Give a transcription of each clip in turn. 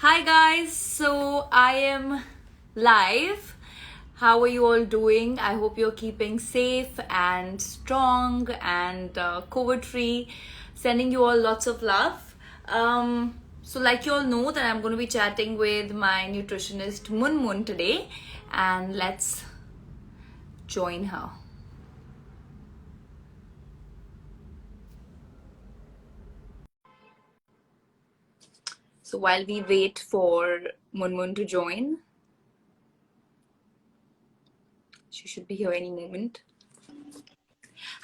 Hi guys, so I am live. How are you all doing? I hope you're keeping safe and strong and COVID free. Sending you all lots of love. Like you all know, that I'm going to be chatting with my nutritionist Mun today, and let's join her. So while we wait for Mun to join, she should be here any moment.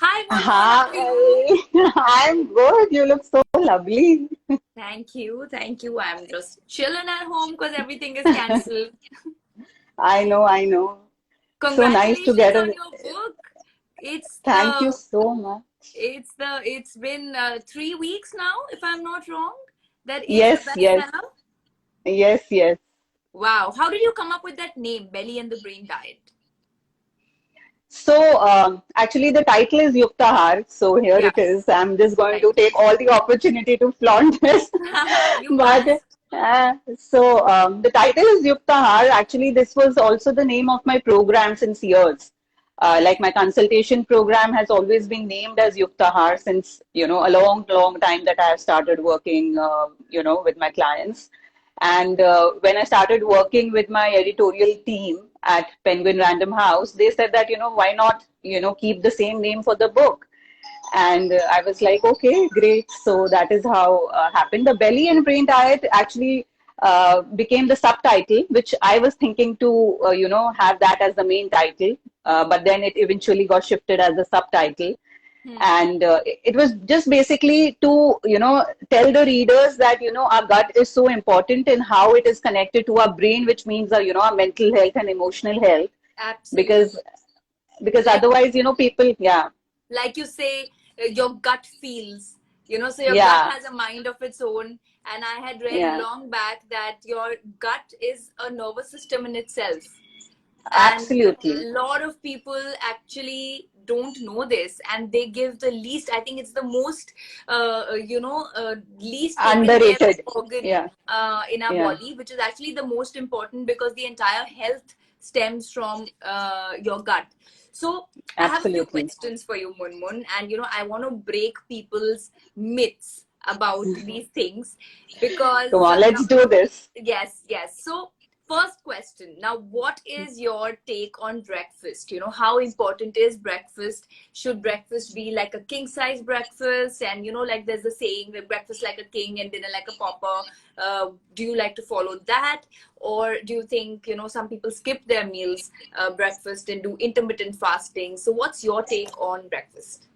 Hi Mun, how are you? Hi, I'm good. You look so lovely. Thank you. Thank you. I'm just chilling at home because everything is cancelled. I know, I know. So nice to Congratulations get on a. your book. It's Thank you the so much. it's been 3 weeks now, if I'm not wrong. That is the Yes, yes, bestseller. yes, yes. Wow. How did you come up with that name, Belly and the Brain Diet? So, actually, the title is Yuktahar. So, here Yeah, it is. I'm just going right. to take all the opportunity to flaunt this. You But must. the title is Yuktahar. Actually, this was also the name of my program since years. Like my consultation program has always been named as Yuktahar since, a long, long time that I have started working, with my clients. And when I started working with my editorial team at Penguin Random House, they said that, why not, keep the same name for the book? And I was like, okay, great. So that is how happened. The Belly and Brain Diet actually became the subtitle, which I was thinking to, have that as the main title. But then it eventually got shifted as the subtitle. Hmm. And it was just basically to, tell the readers that, our gut is so important in how it is connected to our brain, which means, our mental health and emotional health. Absolutely. Because, because Like otherwise, people, yeah, like you say, your gut feels, so your gut yeah, has a mind of its own. And I had read yeah, long back that your gut is a nervous system in itself. And absolutely. a lot of people actually don't know this, and they give the least, I think it's the most least taken care of Underrated. organ Yeah, in our yeah, body, which is actually the most important, because the entire health stems from your gut. So I have a few absolutely. questions for you, Munmun, and I want to break people's myths about these things, Come because on, let's do this. yes, yes. So first question. Now, what is your take on breakfast? How important is breakfast? Should breakfast be like a king size breakfast? And like there's a saying that breakfast like a king and dinner like a pauper. Do you like to follow that? Or do you think, some people skip their meals, breakfast, and do intermittent fasting? So what's your take on breakfast?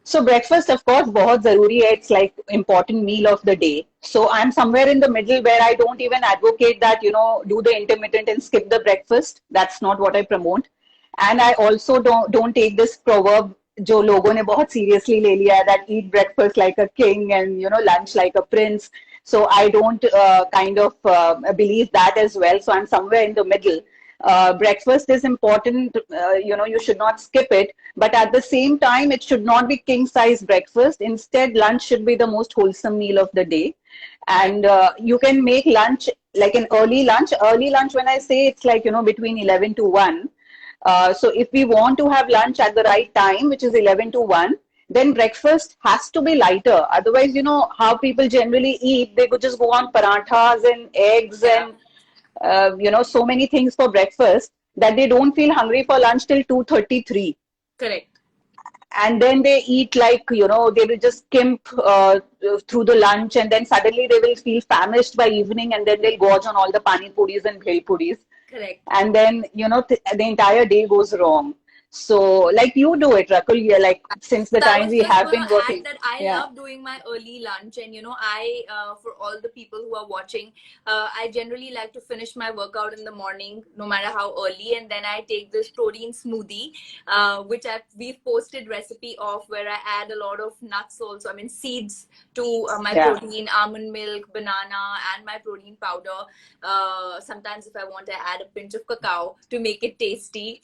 So breakfast, of course, बहुत जरूरी है. It's like important meal of the day. So I'm somewhere in the middle where I don't even advocate that, do the intermittent and skip the breakfast. That's not what I promote. And I also don't take this proverb जो लोगों ने बहुत seriously ले लिया है, that eat breakfast like a king and, lunch like a prince. So I don't kind of believe that as well. So I'm somewhere in the middle. Breakfast is important. You should not skip it, but at the same time, it should not be king size breakfast. Instead, lunch should be the most wholesome meal of the day. Right. And you can make lunch like an early lunch. Early lunch, when I say, it's like, between 11 to 1. So if we want to have lunch at the right time, which is 11 to 1, then breakfast has to be lighter. Otherwise, how people generally eat, they could just go on paranthas and eggs Yeah. and so many things for breakfast that they don't feel hungry for lunch till 2:33. Correct. And then they eat like, they will just skimp through the lunch, and then suddenly they will feel famished by evening, and then they'll gorge on all the pani puris and bhel puris. Correct. And then, the entire day goes wrong. So, like you do it, Rakul, yeah, like since the So I time was we just have going been to add working. that I Yeah, love doing my early lunch, and I for all the people who are watching, I generally like to finish my workout in the morning, no matter how early, and then I take this protein smoothie, which we've posted recipe of, where I add a lot of nuts also. I mean seeds to my yeah. protein, almond milk, banana, and my protein powder. Sometimes if I want, I add a pinch of cacao to make it tasty.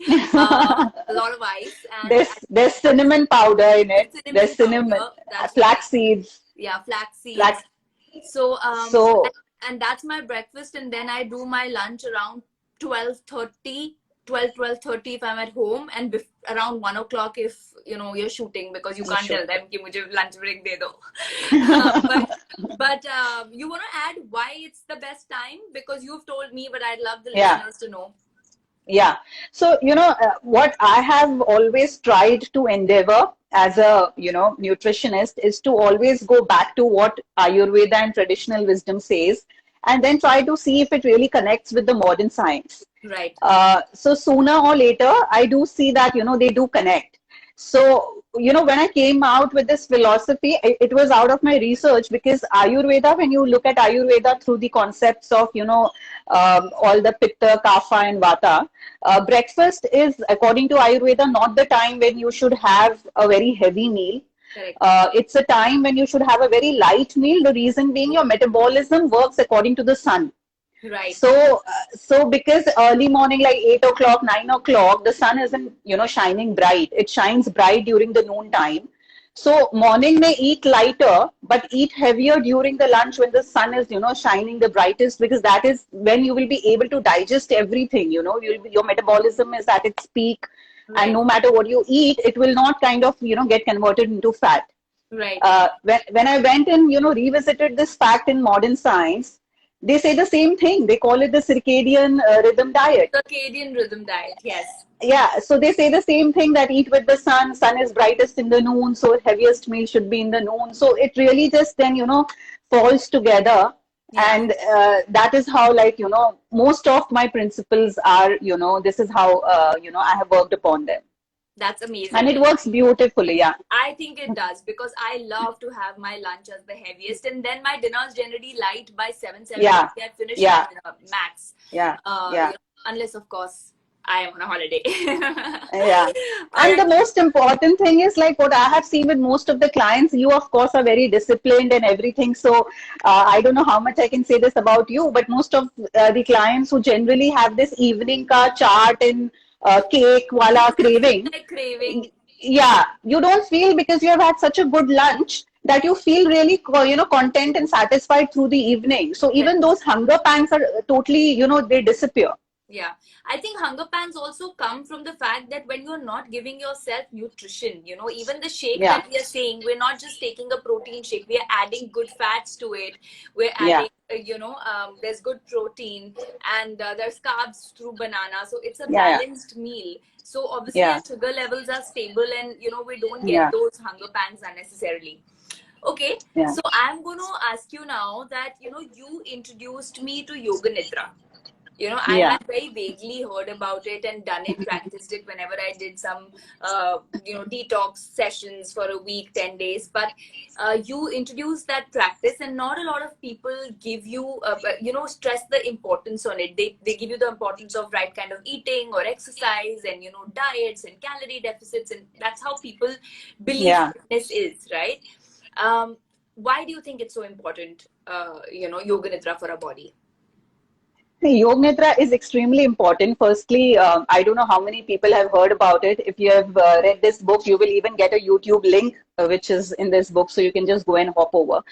A lot of ice, and There's cinnamon powder in the it. There's cinnamon cinnamon, powder. That's right. flax seeds, Yeah, flax seeds. flax. So So, and that's my breakfast, and then I do my lunch around 12:30, 12:30 if I'm at home, and around 1 o'clock if you're shooting, because you can't Sure. tell them कि मुझे lunch break दे दो. But you want to add why it's the best time, because you've told me, but I'd love the Yeah. listeners to know. Yeah. So, what I have always tried to endeavor as a, nutritionist is to always go back to what Ayurveda and traditional wisdom says, and then try to see if it really connects with the modern science. Right. So sooner or later, I do see that, they do connect. So, when I came out with this philosophy, it was out of my research, because Ayurveda, when you look at Ayurveda through the concepts of, all the Pitta, Kapha, and Vata, breakfast is, according to Ayurveda, not the time when you should have a very heavy meal. Correct. It's a time when you should have a very light meal. The reason being, your metabolism works according to the sun. Right. So because early morning, like 8 o'clock, 9 o'clock, the sun isn't, shining bright. It shines bright during the noon time. So morning may eat lighter, but eat heavier during the lunch when the sun is, shining the brightest, because that is when you will be able to digest everything. Your metabolism is at its peak, Right. and no matter what you eat, it will not kind of, get converted into fat. Right. When I went and, revisited this fact in modern science, they say the same thing. They call it the circadian rhythm diet. Circadian rhythm diet, yes. Yeah, so they say the same thing, that eat with the sun. Sun is brightest in the noon, so heaviest meal should be in the noon. So it really just then, falls together. Yeah. And that is how, like, most of my principles are, this is how, I have worked upon them. That's amazing. And it works beautifully, yeah. I think it does, because I love to have my lunch as the heaviest, and then my dinner is generally light by 7:30. Yeah. I finish Yeah. my dinner max. Yeah. Yeah. Unless, of course, I am on a holiday. Yeah. And the most important thing is, like, what I have seen with most of the clients, you of course are very disciplined and everything. So I don't know how much I can say this about you, but most of the clients who generally have this evening ka chaat and cake wala craving. Craving. Yeah, you don't feel, because you have had such a good lunch, that you feel really, content and satisfied through the evening. So even those hunger pangs are totally, they disappear. Yeah, I think hunger pangs also come from the fact that when you're not giving yourself nutrition, even the shake that we are saying, we're not just taking a protein shake, we are adding good fats to it. We're adding, there's good protein, and there's carbs through banana. So it's a balanced meal. So obviously our sugar levels are stable, and, we don't get those hunger pangs unnecessarily. Okay, so I'm going to ask you now that, you introduced me to Yoga Nidra. I had very vaguely heard about it and done it, practiced it whenever I did some, detox sessions for a week, 10 days. But you introduced that practice, and not a lot of people give you, stress the importance on it. They give you the importance of right kind of eating or exercise and, diets and calorie deficits. And that's how people believe fitness is, right? Why do you think it's so important, Yoga Nidra for our body? Yoga Nidra is extremely important. Firstly, I don't know how many people have heard about it. If you have read this book, you will even get a YouTube link, which is in this book, so you can just go and hop over.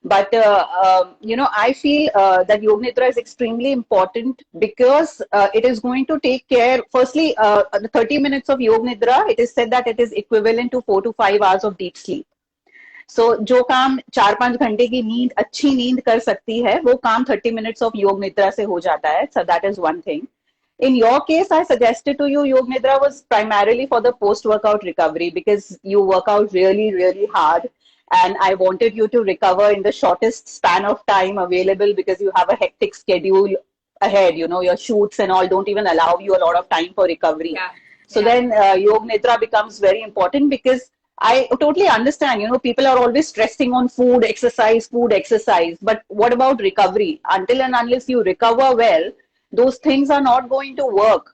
But, I feel that Yoga Nidra is extremely important, because it is going to take care, firstly, the 30 minutes of Yoga Nidra, it is said that it is equivalent to 4 to 5 hours of deep sleep. So जो काम 4-5 घंटे की नींद, अच्छी नींद कर सकती है, वो काम 30 minutes of योग निद्रा से हो जाता है. So that is one thing. In your case, I suggested to you Yoga Nidra was primarily for the post-workout recovery, because you work out really, really hard. And I wanted you to recover in the shortest span of time available, because you have a hectic schedule ahead. Your shoots and all don't even allow you a lot of time for recovery. So then Yoga Nidra becomes very important, because I totally understand, people are always stressing on food, exercise. But what about recovery? Until and unless you recover well, those things are not going to work,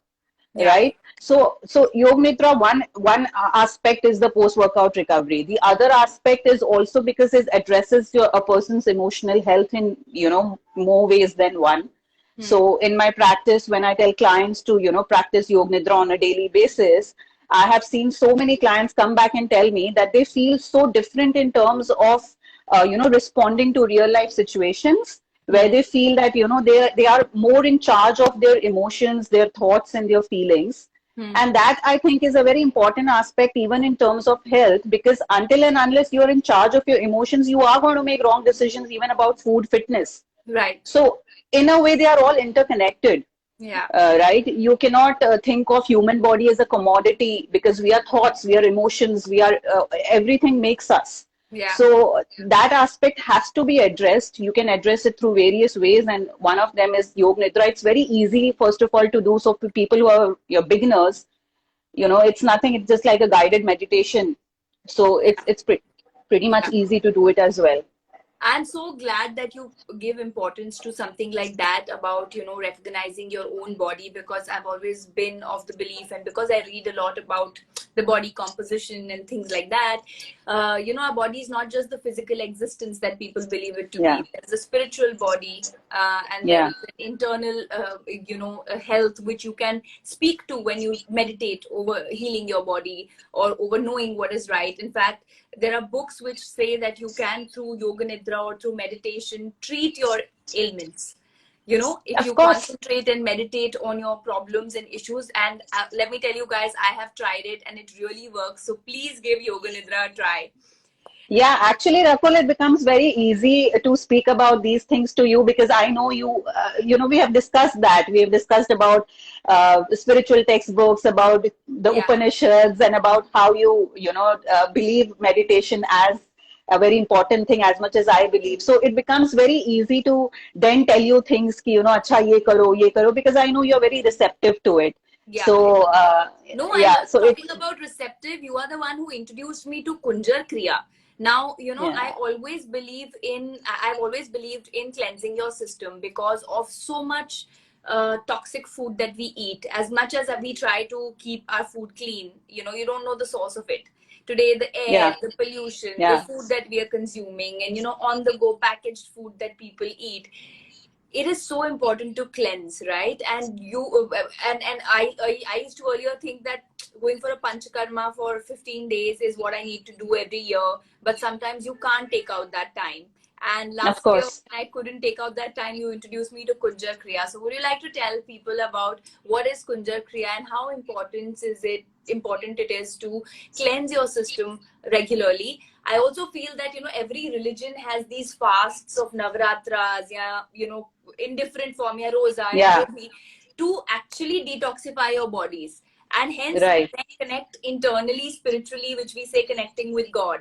right? So Yoga Nidra, one aspect is the post-workout recovery. The other aspect is also because it addresses a person's emotional health in, more ways than one. So in my practice, when I tell clients to, practice Yoga Nidra on a daily basis, I have seen so many clients come back and tell me that they feel so different in terms of, responding to real life situations, where they feel that, you know, they are more in charge of their emotions, their thoughts, and their feelings. And that, I think, is a very important aspect even in terms of health, because until and unless you're in charge of your emotions, you are going to make wrong decisions even about food, fitness. Right. So in a way, they are all interconnected. Yeah. Right? You cannot think of human body as a commodity, because we are thoughts, we are emotions, we are everything makes us. Yeah. So that aspect has to be addressed. You can address it through various ways, and one of them is Yoga Nidra. It's very easy, first of all, to do. So for people who are your beginners, you know, it's nothing. It's just like a guided meditation. So it's pretty much Yeah. easy to do it as well. I'm so glad that you give importance to something like that about, recognizing your own body, because I've always been of the belief, and because I read a lot about the body composition and things like that, our body is not just the physical existence that people believe it to Yeah. be. There's a spiritual body, and Yeah. there's an internal, a health which you can speak to when you meditate over healing your body or over knowing what is right. In fact, there are books which say that you can, through yoga nidra or through meditation, treat your ailments. If Of you course. concentrate and meditate on your problems and issues. And let me tell you guys, I have tried it and it really works. So please give yoga nidra a try. Yeah, actually, Rakul, it becomes very easy to speak about these things to you, because I know you, we have discussed that. We have discussed about spiritual textbooks, about the Yeah. Upanishads, and about how you, believe meditation as a very important thing, as much as I believe. So it becomes very easy to then tell you things, ki, acha ye karo, because I know you're very receptive to it. Yeah. So, No, I yeah, was so talking about receptive. You are the one who introduced me to Kunjar Kriya. Now, yeah. I've always believed in cleansing your system because of so much toxic food that we eat. As much as we try to keep our food clean, you don't know the source of it. Today, the air, Yeah. the pollution, the Yeah. food that we are consuming, and, on the go packaged food that people eat. It is so important to cleanse, right? And I used to earlier think that going for a panchakarma for 15 days is what I need to do every year, but sometimes you can't take out that time. And Of last year, course. when I couldn't take out that time, you introduced me to Kunjar Kriya. So would you like to tell people about what is Kunjar Kriya and how important it is to cleanse your system regularly? I also feel that every religion has these fasts of Navratras, in different form, roza, Yeah. to actually detoxify your bodies, and hence Right. then connect internally, spiritually, which we say connecting with God.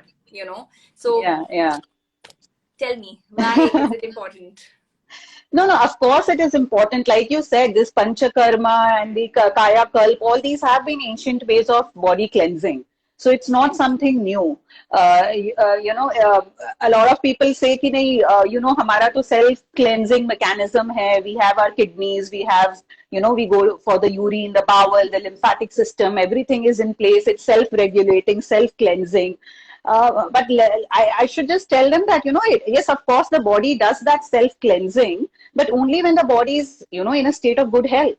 So Yeah. tell me, why is it important? No, of course it is important. Like you said, this Panchakarma and the Kaya Kalp, all these have been ancient ways of body cleansing. So it's not something new. A lot of people say कि नहीं, हमारा तो self cleansing mechanism है. We have our kidneys, we have, we go for the urine, the bowel, the lymphatic system. Everything is in place. It's self-regulating, self-cleansing. But I should just tell them that, yes, of course, the body does that self-cleansing, but only when the body is, in a state of good health.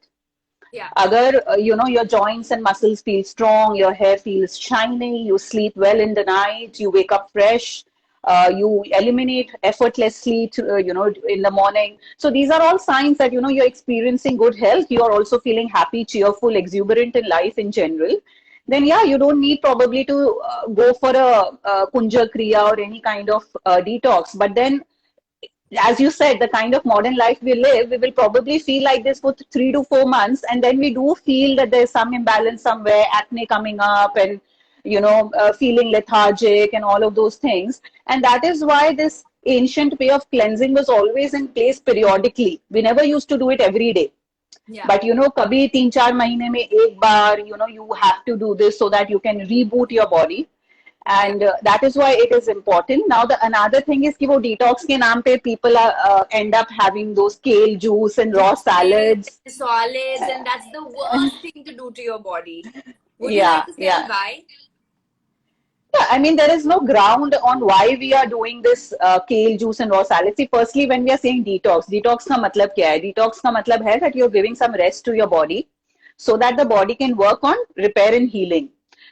Yeah. Agar, your joints and muscles feel strong, your hair feels shiny, you sleep well in the night, you wake up fresh, you eliminate effortlessly, in the morning. So these are all signs that, you're experiencing good health. You are also feeling happy, cheerful, exuberant in life in general. Then yeah, you don't need probably to go for a Kunja Kriya or any kind of detox. But then, as you said, the kind of modern life we live, we will probably feel like this for 3 to 4 months, and then we do feel that there's some imbalance somewhere, acne coming up, and feeling lethargic and all of those things. And that is why this ancient way of cleansing was always in place periodically. We never used to do it every day. Yeah. But कभी 3-4 महीने में एक बार, you have to do this so that you can reboot your body. And that is why it is important. Now the another thing is कि वो detox के नाम पे people end up having those kale juice and raw salads. Solids, and that's the worst thing to do to your body. Would you Yeah, like to tell yeah. why? Yeah, I mean, there is no ground on why we are doing this kale juice and raw salad. See, firstly, when we are saying detox, detox का मतलब क्या है? Detox का मतलब है that you're giving some rest to your body so that the body can work on repair and healing.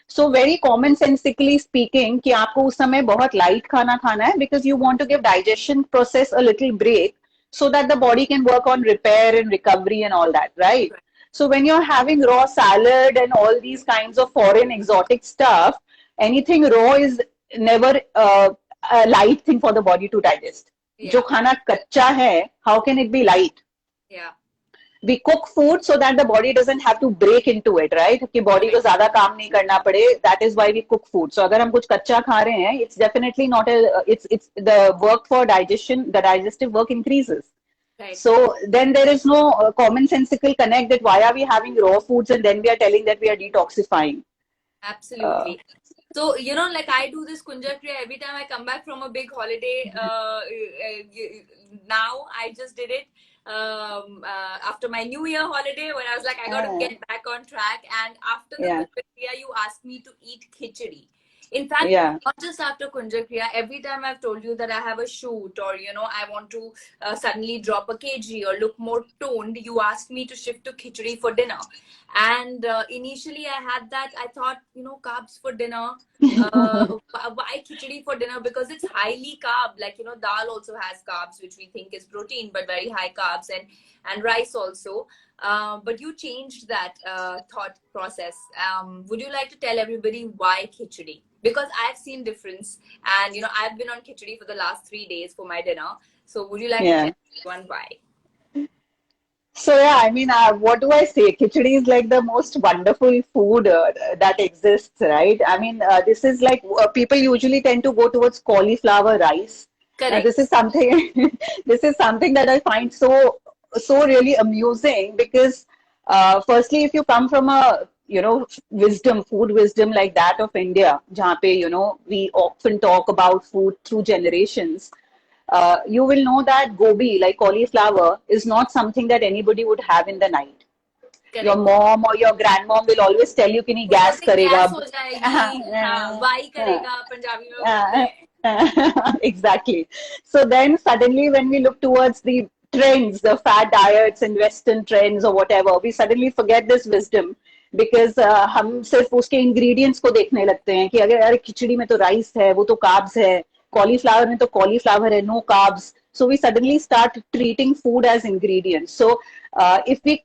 So very common sensically speaking कि आपको उस समय बहुत light खाना खाना है because you want to give digestion process a little break so that the body can work on repair and recovery and all that, right? Right. So when you're having raw salad and all these kinds of foreign exotic stuff, anything raw is never a light thing for the body to digest. जो Yeah. खाना कच्चा है, how can it be light? Yeah. We cook food so that the body doesn't have to break into it, right? कि body को Right. ज्यादा काम नहीं करना पड़े. That is why we cook food. So अगर हम कुछ कच्चा खा रहे हैं, it's definitely not a, it's the work for digestion, the digestive work increases. Right. So then there is no commonsensical connect that why are we having raw foods and then we are telling that we are detoxifying. Uh, Absolutely. So, you know, like I do this Kunja Kriya every time I come back from a big holiday. Now I just did it after my New Year holiday when I was like, I got to get back on track. And after the yeah, Kunja Kriya, you asked me to eat khichdi. In fact, yeah, not just after Kunja Kriya, every time I've told you that I have a shoot or, you know, I want to suddenly drop a kg or look more toned, you asked me to shift to khichdi for dinner. And initially I had that, I thought, you know, carbs for dinner. Why khichdi for dinner? Because it's highly carb. Like, you know, dal also has carbs, which we think is protein, but very high carbs, and rice also. But you changed that thought process. Would you like to tell everybody why khichdi? Because I've seen difference, and, you know, I've been on khichdi for the last 3 days for my dinner. So would you like to yeah. tell everyone why? So yeah, I mean, what do I say? Khichdi is like the most wonderful food that exists, right? I mean, this is like people usually tend to go towards cauliflower rice. Now, this Correct. is something this is something that I find so really amusing because firstly, if you come from a wisdom, food wisdom like that of India, जहाँ पे we often talk about food through generations. You will know that gobi, like cauliflower, is not something that anybody would have in the night. Your Correct. mom or your grandmom will always tell you कि नहीं वो gas बोलते करेगा. Gas हो जाएगी, हाँ Y करेगा पंजाबी में बोलते Uh, हैं. exactly. So then suddenly when we look towards the trends, the fad diets and Western trends or whatever, we suddenly forget this wisdom because हम सिर्फ उसके ingredients को देखने लगते हैं कि अगर यार खिचड़ी में तो राइस है, वो तो carbs है, cauliflower में तो cauliflower है, no carbs. So we suddenly start treating food as ingredients. So if we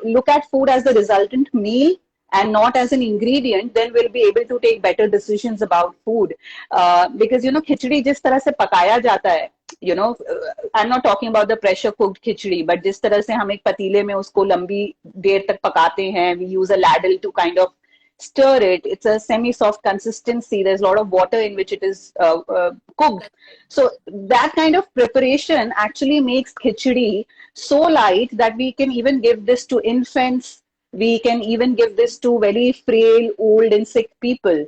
look at food as the resultant meal and not as an ingredient, then we'll be able to take better decisions about food. Because खिचड़ी जिस तरह से पकाया जाता है, I'm not talking about the pressure cooked khichdi, but जिस तरह से हम एक पतीले में उसको लंबी देर तक पकाते हैं, we use a ladle to kind of stir it. It's a semi-soft consistency. There's a lot of water in which it is cooked. So that kind of preparation actually makes khichdi so light that we can even give this to infants. We can even give this to very frail, old, and sick people.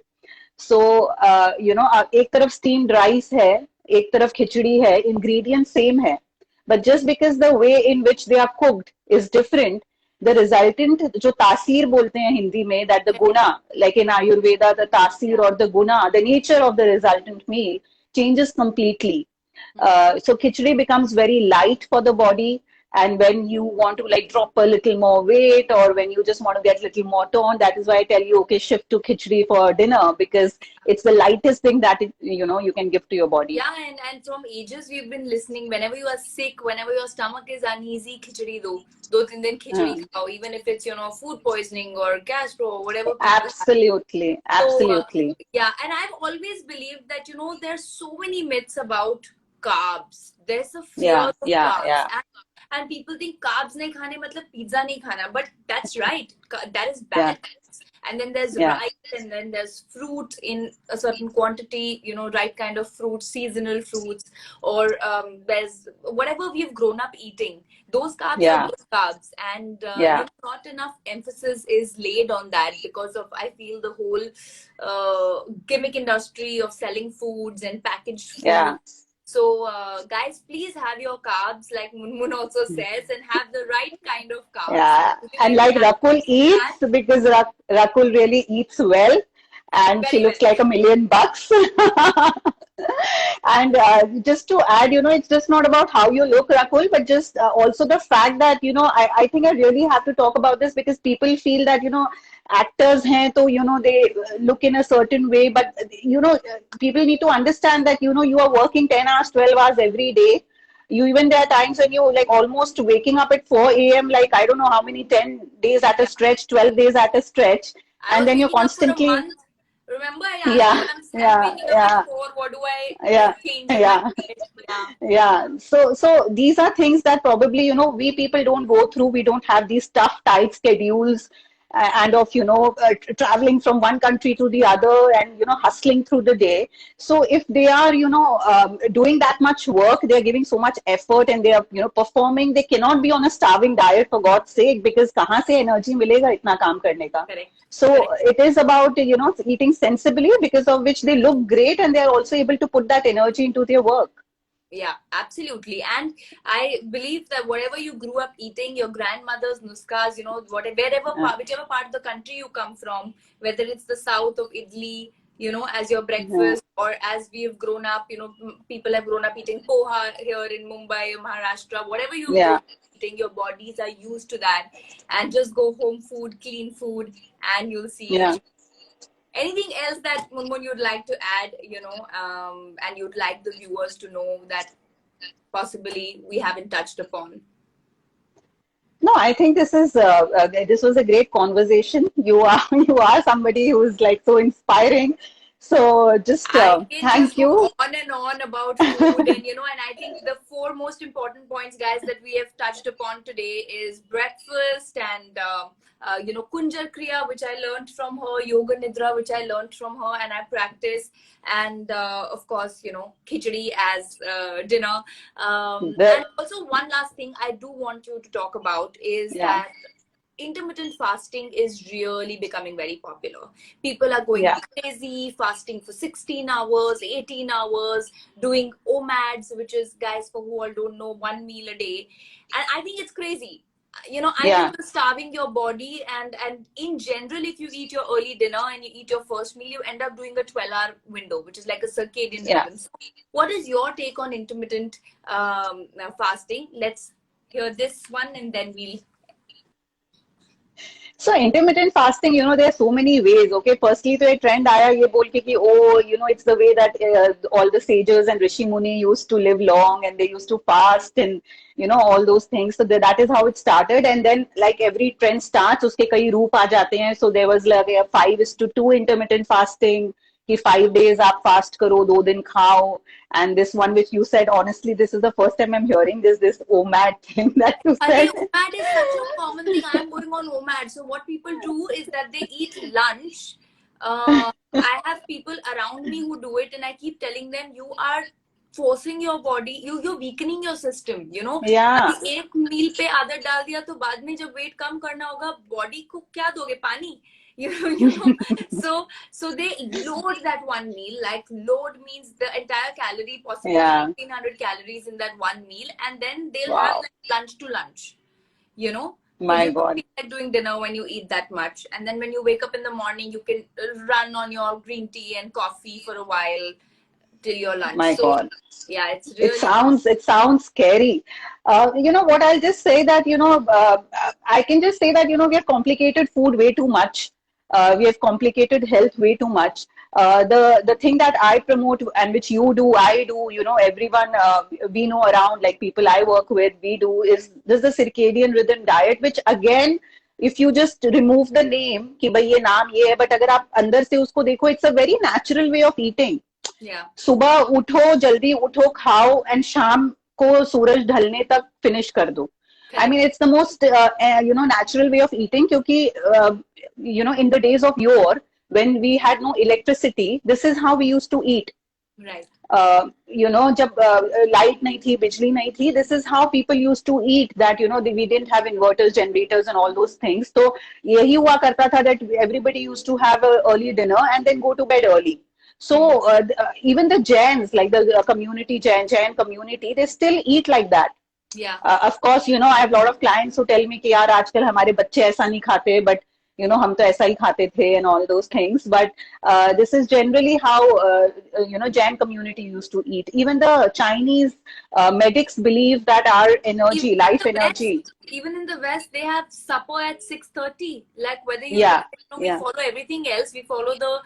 So, एक तरफ steamed rice है, एक तरफ खिचड़ी है, ingredients same है. But just because the way in which they are cooked is different, the resultant, जो तासीर बोलते हैं हिंदी में, that the guna, like in Ayurveda, the तासीर or the guna, the nature of the resultant meal changes completely. So khichdi becomes very light for the body. And when you want to like drop a little more weight or when you just want to get a little more tone, that is why I tell you, okay, shift to khichdi for dinner because it's the lightest thing that you can give to your body. Yeah, and from ages we've been listening. Whenever you are sick, whenever your stomach is uneasy, khichdi do 3 din khichdi khao, even if it's food poisoning or gastro or whatever people have. Absolutely, So absolutely. yeah, and I've always believed that there's so many myths about carbs. There's a fear Yeah, of yeah, carbs, yeah. and people think carbs nahi khane matlab pizza nahi khana, but that's right. That is Yeah. bad. And then there's Yeah. rice, and then there's fruit in a certain quantity, right kind of fruit, seasonal fruits, or there's whatever we've grown up eating. Those carbs Yeah. are good carbs, and Yeah. not enough emphasis is laid on that because of, I feel, the whole gimmick industry of selling foods and packaged food. Yeah. So, guys, please have your carbs, like Munmun also says, and have the right kind of carbs. Yeah. And like Rakul eats because Rakul really eats well and she Very looks well. like $1,000,000. And just to add, it's just not about how you look, Rakul, but just also the fact that, I think I really have to talk about this because people feel that, actors hain, so, they look in a certain way, but, people need to understand that, you are working 10 hours, 12 hours every day. Even there are times when you like almost waking up at 4 a.m. like I don't know how many 10 days at a Yeah. stretch, 12 days at a stretch, I and was then you're waking up for a constantly month. Remember, I asked you, yeah, I'm yeah, waking up at yeah, 4. What do I yeah, change in my yeah. diet? Yeah, Yeah, so these are things that probably, we people don't go through. We don't have these tough, tight schedules, and of, traveling from one country to the other and, hustling through the day. So if they are, doing that much work, they're giving so much effort and they are, performing, they cannot be on a starving diet for God's sake, because kahan se energy milega itna kaam karne ka? correct, So correct. it is about, eating sensibly, because of which they look great and they are also able to put that energy into their work. Yeah, absolutely. And I believe that whatever you grew up eating, your grandmother's nuskas, whatever, whichever part of the country you come from, whether it's the south of Italy, as your Yeah. breakfast, or as we've grown up, people have grown up eating poha here in Mumbai, Maharashtra, whatever you've grown Yeah. up eating, your bodies are used to that. And just go home food, clean food, and you'll see. Yeah. Anything else that Munmun you'd like to add, and you'd like the viewers to know that possibly we haven't touched upon? No, I think this was a great conversation. You are you are somebody who's like so inspiring. So just I can just thank go you. on and on about food, and I think the 4 most important points, guys, that we have touched upon today is breakfast and Kunjar Kriya, which I learned from her, Yoga Nidra, which I learned from her, and I practice, and of course, khichdi as dinner. And The also one last thing I do want you to talk about is yeah, that intermittent fasting is really becoming very popular. People are going yeah, crazy, fasting for 16 hours, 18 hours, doing OMADs, which is, guys, for who all don't know, 1 meal a day. And I think it's crazy. I think yeah, you're starving your body, and in general, if you eat your early dinner and you eat your first meal, you end up doing a 12-hour window, which is like a circadian yeah. rhythm. So what is your take on intermittent fasting? Let's hear this one, and then we'll. So intermittent fasting, there are so many ways. Okay, firstly, तो एक trend आया ये बोल के कि it's the way that all the sages and Rishi Muni used to live long and they used to fast and all those things. So that is how it started. And then like every trend starts, उसके कई रूप आ जाते हैं. So there was like a 5:2 intermittent fasting. कि 5 days आप fast करो, 2 दिन खाओ. And this one which you said, honestly, this is the first time I'm hearing this OMAD thing that you Arey, said. OMAD is such a common thing. I'm going on OMAD. So what people do is that they eat lunch. I have people around me who do it, and I keep telling them, you are forcing your body, you're weakening your system. Yeah. अभी एक मील पे आदत डाल दिया तो बाद में जब वेट कम करना होगा बॉडी को क्या दोगे पानी so they load that one meal. Like load means the entire calorie, possibly Yeah. 1500 calories in that one meal, and then they'll have Wow. like lunch to lunch, so My you don't God. feel like doing dinner when you eat that much, and then when you wake up in the morning you can run on your green tea and coffee for a while till your lunch. My So God. yeah, it's It really. sounds it sounds scary. You know what? I'll just say that I can just say that we have complicated food way too much. We have complicated health way too much. The thing that I promote and which you do, I do, everyone we know around, like people I work with, we do is this the circadian rhythm diet, which again, if you just remove the name कि भाई ये नाम ये है, but अगर आप अंदर से उसको देखो, it's a very natural way of eating. Yeah. सुबह उठो, जल्दी उठो, खाओ, एंड शाम को सूरज ढलने तक फिनिश कर दो. I Correct. mean, it's the most natural way of eating, क्योंकि in the days of yore, when we had no electricity, this is how we used to eat. Right. जब लाइट नहीं थी, बिजली नहीं थी, this is how people used to eat. That we didn't have inverters, generators, and all those things. तो यही हुआ करता था that everybody used to have a early dinner and then go to bed early. So even the Jains, like the community, Jain community, they still eat like that. Yeah. Of course, I have a lot of clients who tell me कि यार आजकल हमारे बच्चे ऐसा नहीं खाते, but हम तो ऐसा ही खाते थे and all those things. But this is generally how Jain community used to eat. Even the Chinese medics believe that our energy, life energy. Even in the West, they have supper at 6:30. Like whether you Yeah, we yeah, follow everything else. We follow the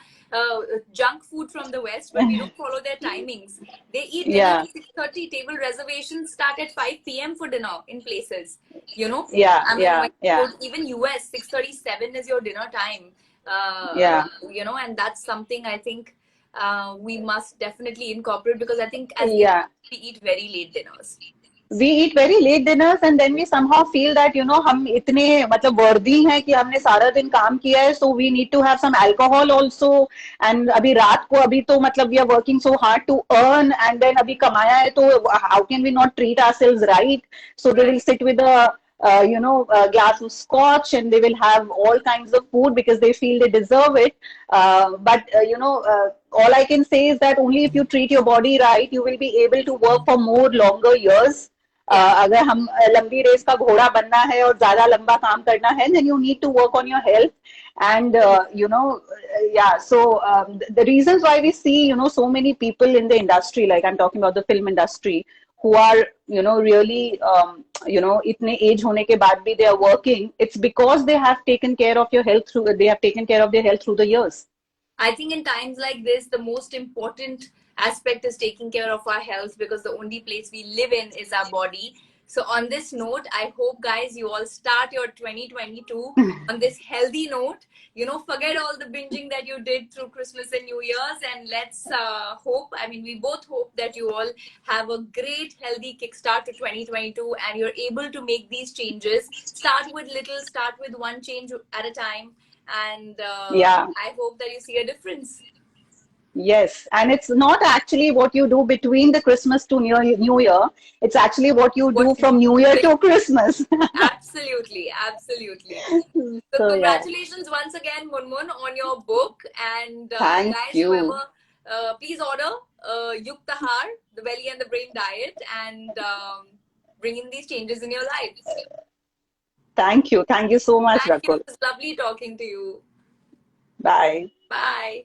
junk food from the West, but we don't follow their timings. They eat dinner Yeah, at 6:30. Table reservations start at 5 p.m. for dinner in places. You know, yeah, I mean, yeah, when you yeah, go to even US, 6:37 is your dinner time. yeah, You know, and that's something I think we must definitely incorporate, because I think as Indians, yeah. we eat very late dinners. We eat very late dinners and then we somehow feel that हम इतने मतलब worthy हैं कि हमने सारा दिन काम किया है, so we need to have some alcohol also. And अभी रात को अभी तो मतलब we are working so hard to earn, and then अभी कमाया है तो how can we not treat ourselves right? So they will Right. sit with a glass of scotch, and they will have all kinds of food because they feel they deserve it. But all I can say is that only if you treat your body right, you will be able to work for more longer years. Yeah. अगर हम लंबी race का घोड़ा बनना है और ज्यादा लंबा काम करना है, then you need to work on your health. And yeah, so the reasons why we see so many people in the industry, like I'm talking about the film industry, who are really इतने as होने के बाद भी they are working, it's because they have taken care of your health through they have taken care of their health through the years. I think in times like this, the most important aspect is taking care of our health, because the only place we live in is our body. So, on this note, I hope, guys, you all start your 2022 on this healthy note. You know, forget all the binging that you did through Christmas and New Year's, and let's hope, I mean, we both hope that you all have a great, healthy kickstart to 2022 and you're able to make these changes. Start with little, start with one change at a time, and Yeah. I hope that you see a difference. Yes, and it's not actually what you do between the Christmas to New Year. It's actually what you What do you from New Year do. to Christmas. Absolutely, absolutely. So So yeah, congratulations once again, Munmun, on your book. And thank guys, you. whoever, please order Yukta Har, the belly and the brain diet, and bring in these changes in your life. Thank you. Thank you so much, Thank you. Rakul. It was lovely talking to you. Bye. Bye.